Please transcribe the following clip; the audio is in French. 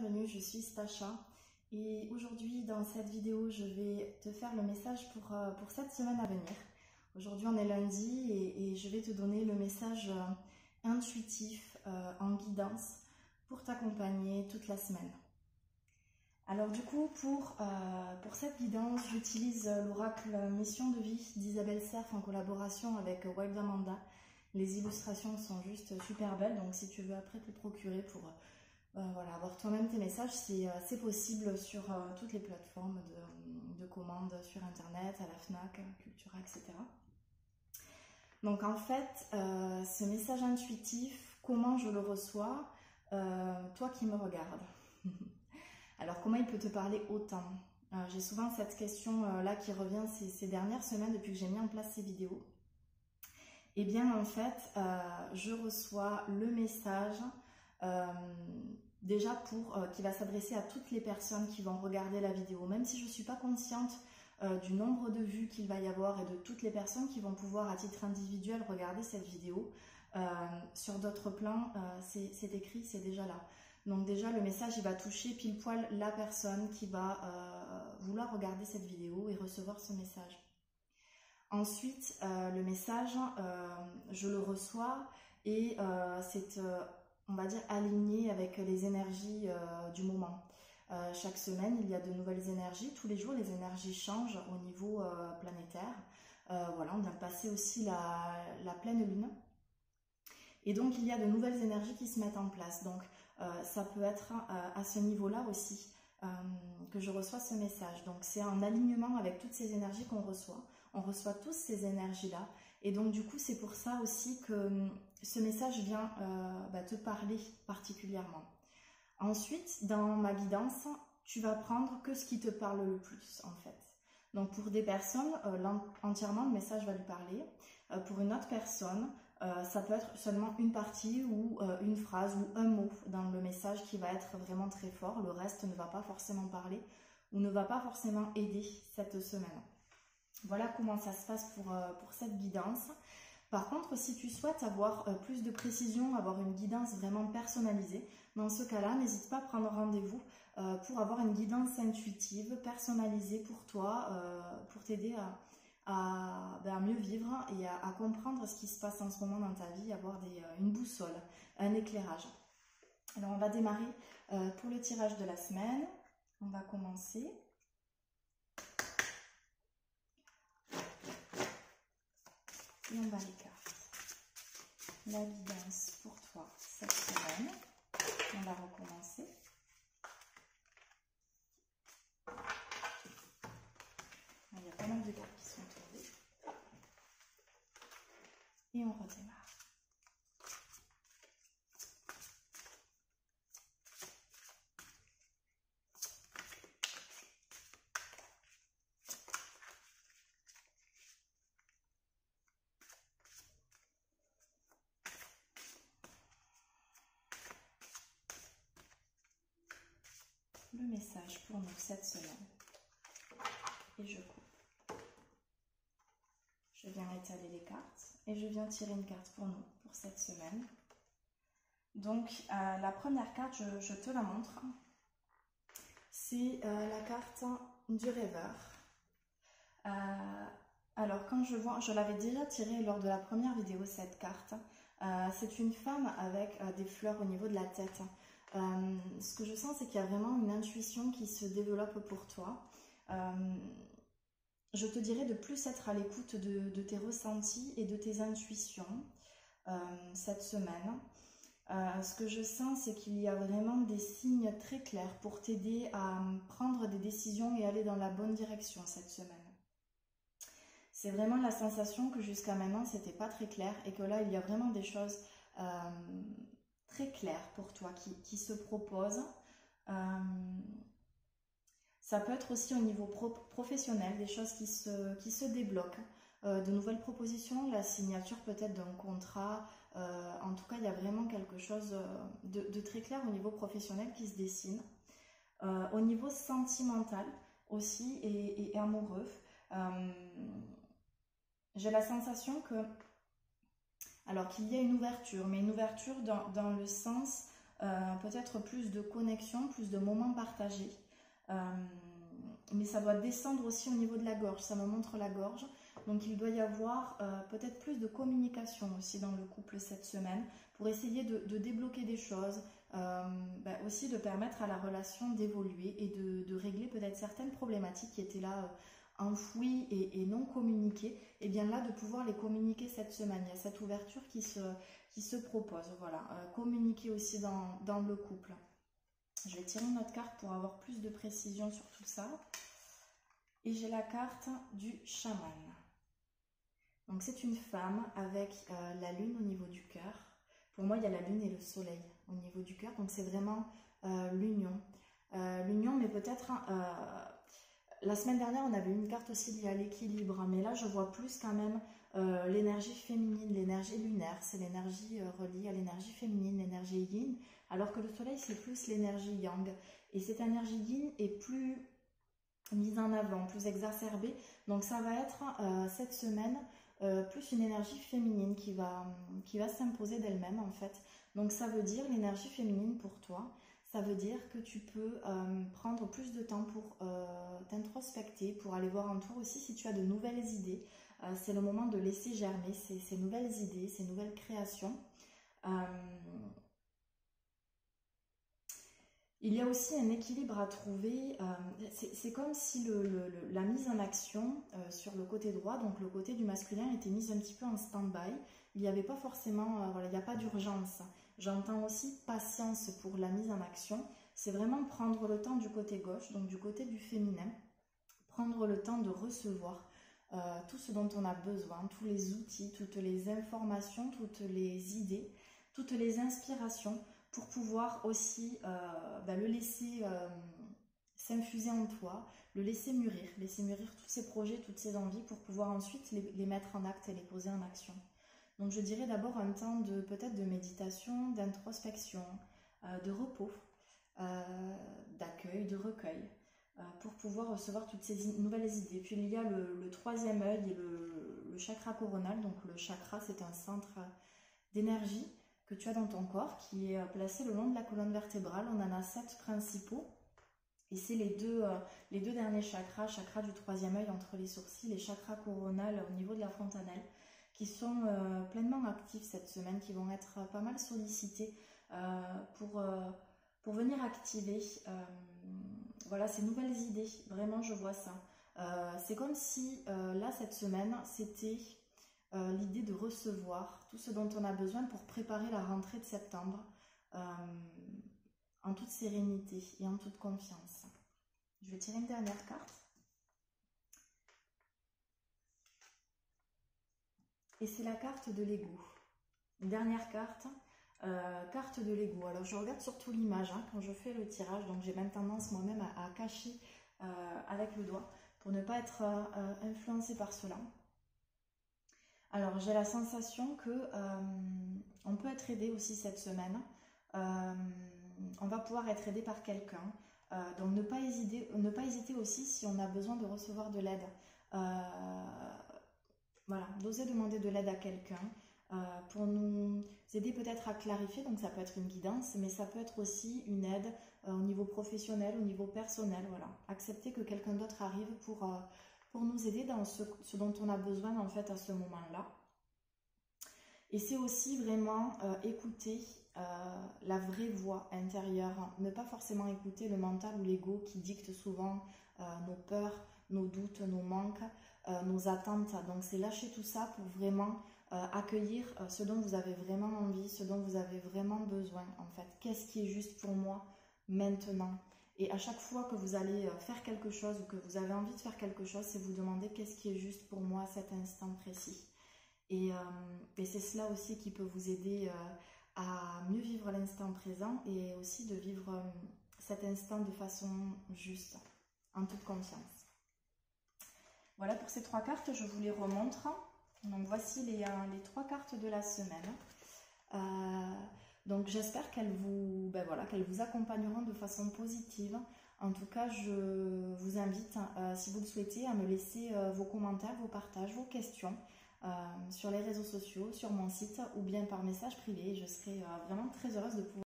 bienvenue, je suis Stacha et aujourd'hui dans cette vidéo je vais te faire le message pour cette semaine à venir. Aujourd'hui on est lundi et je vais te donner le message intuitif en guidance pour t'accompagner toute la semaine. Alors du coup pour cette guidance j'utilise l'oracle Mission de vie d'Isabelle Cerf en collaboration avec Wild Amanda. Les illustrations sont juste super belles, donc si tu veux après te les procurer pour voilà, avoir toi-même tes messages, c'est possible sur toutes les plateformes de commande sur internet, à la FNAC, Cultura, etc. Donc en fait, ce message intuitif, comment je le reçois, toi qui me regardes. Alors comment il peut te parler autant? J'ai souvent cette question là qui revient ces dernières semaines depuis que j'ai mis en place ces vidéos. Eh bien en fait, je reçois le message déjà qui va s'adresser à toutes les personnes qui vont regarder la vidéo. Même si je ne suis pas consciente du nombre de vues qu'il va y avoir et de toutes les personnes qui vont pouvoir à titre individuel regarder cette vidéo, sur d'autres plans, c'est écrit, c'est déjà là. Donc déjà le message il va toucher pile poil la personne qui va vouloir regarder cette vidéo et recevoir ce message. Ensuite, le message, je le reçois et c'est, on va dire, aligné avec les énergies du moment. Chaque semaine, il y a de nouvelles énergies. Tous les jours, les énergies changent au niveau planétaire. Voilà, on vient de passer aussi la pleine lune. Et donc, il y a de nouvelles énergies qui se mettent en place. Donc, ça peut être à ce niveau-là aussi que je reçois ce message. Donc, c'est en alignement avec toutes ces énergies qu'on reçoit. On reçoit tous ces énergies-là. Et donc, du coup, c'est pour ça aussi que ce message vient te parler particulièrement. Ensuite, dans ma guidance, tu vas prendre que ce qui te parle le plus, en fait. Donc, pour des personnes, entièrement, le message va lui parler. Pour une autre personne, ça peut être seulement une partie ou une phrase ou un mot dans le message qui va être vraiment très fort. Le reste ne va pas forcément parler ou ne va pas forcément aider cette semaine. Voilà comment ça se passe pour cette guidance. Par contre, si tu souhaites avoir plus de précision, avoir une guidance vraiment personnalisée, dans ce cas-là, n'hésite pas à prendre rendez-vous pour avoir une guidance intuitive, personnalisée pour toi, pour t'aider à mieux vivre et à comprendre ce qui se passe en ce moment dans ta vie, avoir une boussole, un éclairage. Alors, on va démarrer pour le tirage de la semaine. On va commencer. Et on va les cartes. La guidance pour toi cette semaine. On va recommencer. Il y a pas mal de cartes qui sont tombées. Et on redémarre. Le message pour nous cette semaine. Et je coupe. Je viens étaler les cartes et je viens tirer une carte pour nous pour cette semaine. Donc la première carte, je te la montre. C'est la carte du rêveur. Alors quand je l'avais déjà tirée lors de la première vidéo cette carte. C'est une femme avec des fleurs au niveau de la tête. Ce que je sens, c'est qu'il y a vraiment une intuition qui se développe pour toi. Je te dirais de plus être à l'écoute de tes ressentis et de tes intuitions cette semaine. Ce que je sens, c'est qu'il y a vraiment des signes très clairs pour t'aider à prendre des décisions et aller dans la bonne direction cette semaine. C'est vraiment la sensation que jusqu'à maintenant, c'était pas très clair et que là, il y a vraiment des choses très claires pour toi qui se proposent. Ça peut être aussi au niveau professionnel, des choses qui se débloquent, de nouvelles propositions, la signature peut-être d'un contrat. En tout cas, il y a vraiment quelque chose de très clair au niveau professionnel qui se dessine. Au niveau sentimental aussi et amoureux, j'ai la sensation qu'il y a une ouverture, mais une ouverture dans le sens peut-être plus de connexion, plus de moments partagés. Mais ça doit descendre aussi au niveau de la gorge, ça me montre la gorge. Donc il doit y avoir peut-être plus de communication aussi dans le couple cette semaine pour essayer de débloquer des choses, aussi de permettre à la relation d'évoluer et de régler peut-être certaines problématiques qui étaient là enfouies et non communiquées. Et bien là de pouvoir les communiquer cette semaine, il y a cette ouverture qui se propose, voilà, communiquer aussi dans le couple. Je vais tirer une autre carte pour avoir plus de précision sur tout ça. Et j'ai la carte du chaman. Donc c'est une femme avec la lune au niveau du cœur. Pour moi, il y a la lune et le soleil au niveau du cœur. Donc c'est vraiment l'union. L'union, mais peut-être... la semaine dernière, on avait une carte aussi liée à l'équilibre. Mais là, je vois plus quand même l'énergie féminine, l'énergie lunaire. C'est l'énergie reliée à l'énergie féminine, l'énergie yin. Alors que le soleil, c'est plus l'énergie yang. Et cette énergie yin est plus mise en avant, plus exacerbée. Donc ça va être cette semaine plus une énergie féminine qui va s'imposer d'elle-même en fait. Donc ça veut dire l'énergie féminine pour toi, ça veut dire que tu peux prendre plus de temps pour t'introspecter, pour aller voir en toi aussi si tu as de nouvelles idées. C'est le moment de laisser germer ces nouvelles idées, ces nouvelles créations. Il y a aussi un équilibre à trouver, c'est comme si la mise en action sur le côté droit, donc le côté du masculin, était mise un petit peu en stand-by. Il n'y avait pas forcément, voilà, il n'y a pas d'urgence. J'entends aussi patience pour la mise en action. C'est vraiment prendre le temps du côté gauche, donc du côté du féminin, prendre le temps de recevoir tout ce dont on a besoin, tous les outils, toutes les informations, toutes les idées, toutes les inspirations, pour pouvoir aussi le laisser s'infuser en toi, le laisser mûrir tous ces projets, toutes ces envies pour pouvoir ensuite les mettre en acte et les poser en action. Donc je dirais d'abord un temps peut-être de méditation, d'introspection, de repos, d'accueil, de recueil, pour pouvoir recevoir toutes ces nouvelles idées. Puis il y a le troisième œil et le chakra coronal. Donc le chakra, c'est un centre d'énergie que tu as dans ton corps, qui est placé le long de la colonne vertébrale. On en a 7 principaux. Et c'est les deux derniers chakras, chakra du troisième œil entre les sourcils et chakra coronal au niveau de la fontanelle, qui sont pleinement actifs cette semaine, qui vont être pas mal sollicités pour venir activer voilà, ces nouvelles idées. Vraiment, je vois ça. C'est comme si là, cette semaine, c'était l'idée de recevoir tout ce dont on a besoin pour préparer la rentrée de septembre en toute sérénité et en toute confiance. Je vais tirer une dernière carte. Et c'est la carte de l'ego. Une dernière carte, carte de l'ego. Alors je regarde surtout l'image quand je fais le tirage, donc j'ai même tendance moi-même à cacher avec le doigt pour ne pas être influencée par cela. Alors j'ai la sensation que on peut être aidé aussi cette semaine. On va pouvoir être aidé par quelqu'un. Donc ne pas hésiter aussi si on a besoin de recevoir de l'aide. Voilà, d'oser demander de l'aide à quelqu'un pour nous aider peut-être à clarifier. Donc ça peut être une guidance, mais ça peut être aussi une aide au niveau professionnel, au niveau personnel. Voilà, accepter que quelqu'un d'autre arrive pour nous aider dans ce dont on a besoin en fait à ce moment-là. Et c'est aussi vraiment écouter la vraie voix intérieure, ne pas forcément écouter le mental ou l'ego qui dicte souvent nos peurs, nos doutes, nos manques, nos attentes. Donc c'est lâcher tout ça pour vraiment accueillir ce dont vous avez vraiment envie, ce dont vous avez vraiment besoin en fait. Qu'est-ce qui est juste pour moi maintenant? Et à chaque fois que vous allez faire quelque chose ou que vous avez envie de faire quelque chose, c'est vous demander qu'est-ce qui est juste pour moi à cet instant précis. Et c'est cela aussi qui peut vous aider à mieux vivre l'instant présent et aussi de vivre cet instant de façon juste, en toute confiance. Voilà pour ces 3 cartes, je vous les remontre. Donc voici les 3 cartes de la semaine. Donc j'espère qu'elles vous accompagneront de façon positive. En tout cas, je vous invite, si vous le souhaitez, à me laisser vos commentaires, vos partages, vos questions sur les réseaux sociaux, sur mon site ou bien par message privé. Je serai vraiment très heureuse de pouvoir